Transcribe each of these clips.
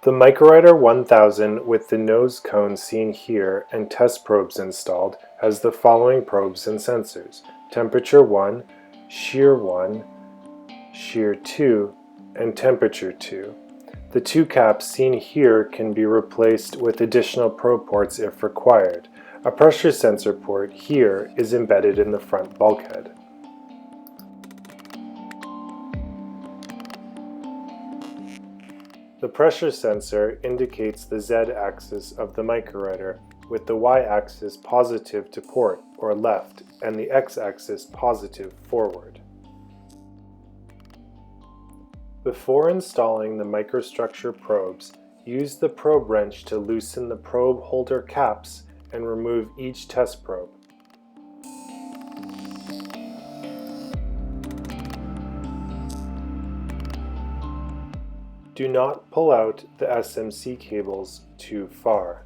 The MicroRider-1000 with the nose cone seen here and test probes installed has the following probes and sensors: temperature 1, shear 1, shear 2, and temperature 2. The two caps seen here can be replaced with additional probe ports if required. A pressure sensor port here is embedded in the front bulkhead. The pressure sensor indicates the Z-axis of the MicroRider, with the Y-axis positive to port or left and the X-axis positive forward. Before installing the microstructure probes, use the probe wrench to loosen the probe holder caps and remove each test probe. Do not pull out the SMC cables too far.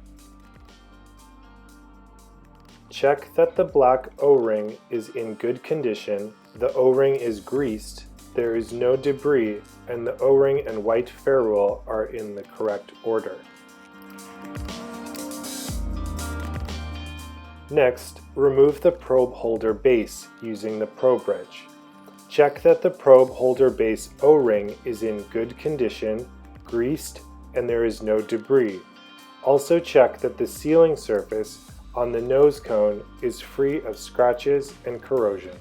Check that the black O-ring is in good condition, the O-ring is greased, there is no debris, and the O-ring and white ferrule are in the correct order. Next, remove the probe holder base using the probe wrench. Check that the probe holder base O-ring is in good condition, greased, and there is no debris. Also check that the sealing surface on the nose cone is free of scratches and corrosion.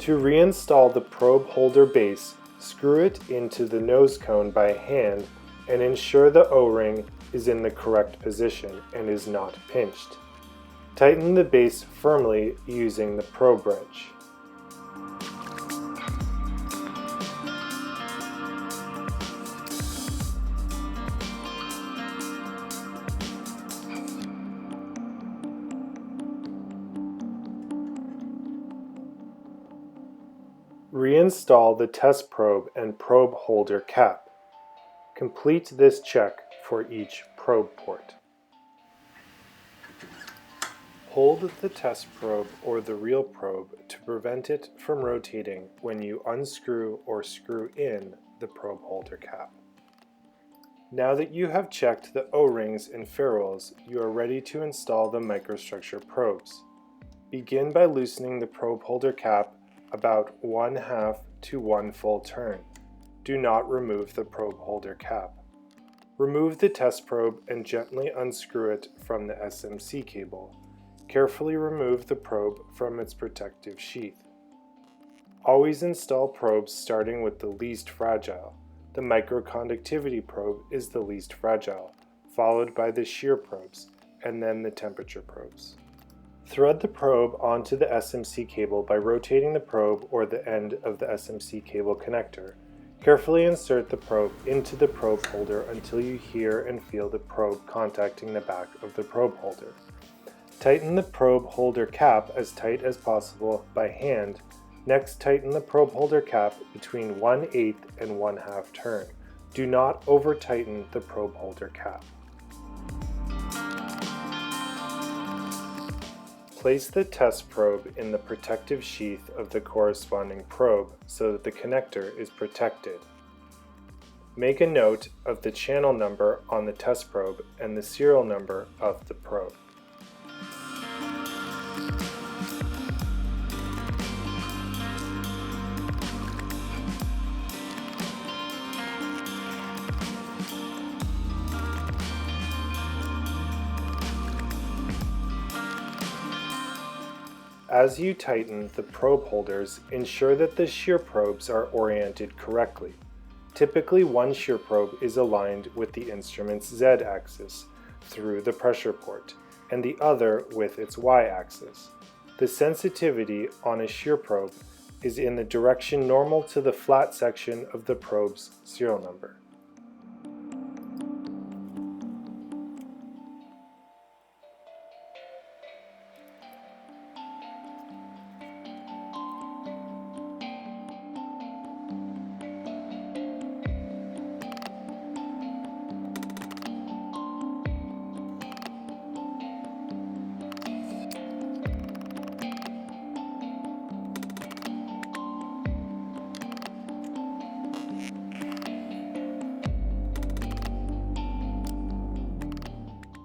To reinstall the probe holder base, screw it into the nose cone by hand and ensure the O-ring is in the correct position and is not pinched. Tighten the base firmly using the probe wrench. Reinstall the test probe and probe holder cap. Complete this check for each probe port. Hold the test probe or the real probe to prevent it from rotating when you unscrew or screw in the probe holder cap. Now that you have checked the O-rings and ferrules, you are ready to install the microstructure probes. Begin by loosening the probe holder cap about 1/2 to 1 full turn. Do not remove the probe holder cap. Remove the test probe and gently unscrew it from the SMC cable. Carefully remove the probe from its protective sheath. Always install probes starting with the least fragile. The microconductivity probe is the least fragile, followed by the shear probes, and then the temperature probes. Thread the probe onto the SMC cable by rotating the probe or the end of the SMC cable connector. Carefully insert the probe into the probe holder until you hear and feel the probe contacting the back of the probe holder. Tighten the probe holder cap as tight as possible by hand. Next, tighten the probe holder cap between 1/8 and 1/2 turn. Do not over-tighten the probe holder cap. Place the test probe in the protective sheath of the corresponding probe so that the connector is protected. Make a note of the channel number on the test probe and the serial number of the probe. As you tighten the probe holders, ensure that the shear probes are oriented correctly. Typically, one shear probe is aligned with the instrument's Z-axis through the pressure port, and the other with its Y-axis. The sensitivity on a shear probe is in the direction normal to the flat section of the probe's serial number.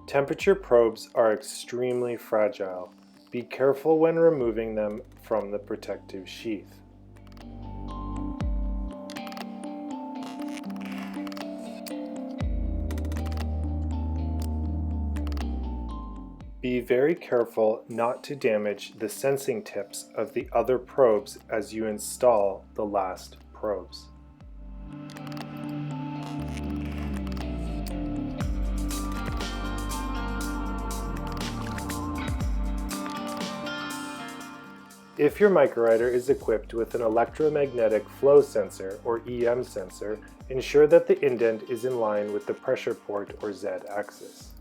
Temperature probes are extremely fragile. Be careful when removing them from the protective sheath. Be very careful not to damage the sensing tips of the other probes as you install the last probes. If your MicroRider is equipped with an electromagnetic flow sensor or EM sensor, ensure that the indent is in line with the pressure port or Z axis.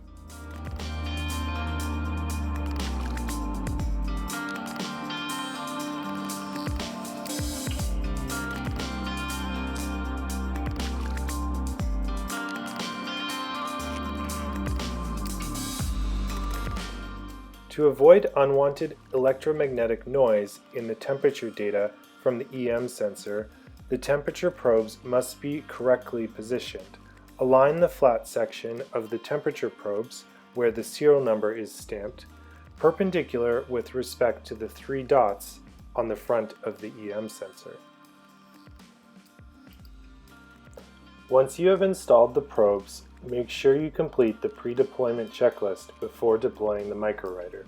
To avoid unwanted electromagnetic noise in the temperature data from the EM sensor, the temperature probes must be correctly positioned. Align the flat section of the temperature probes, where the serial number is stamped, perpendicular with respect to the 3 dots on the front of the EM sensor. Once you have installed the probes, make sure you complete the pre-deployment checklist before deploying the MicroRider.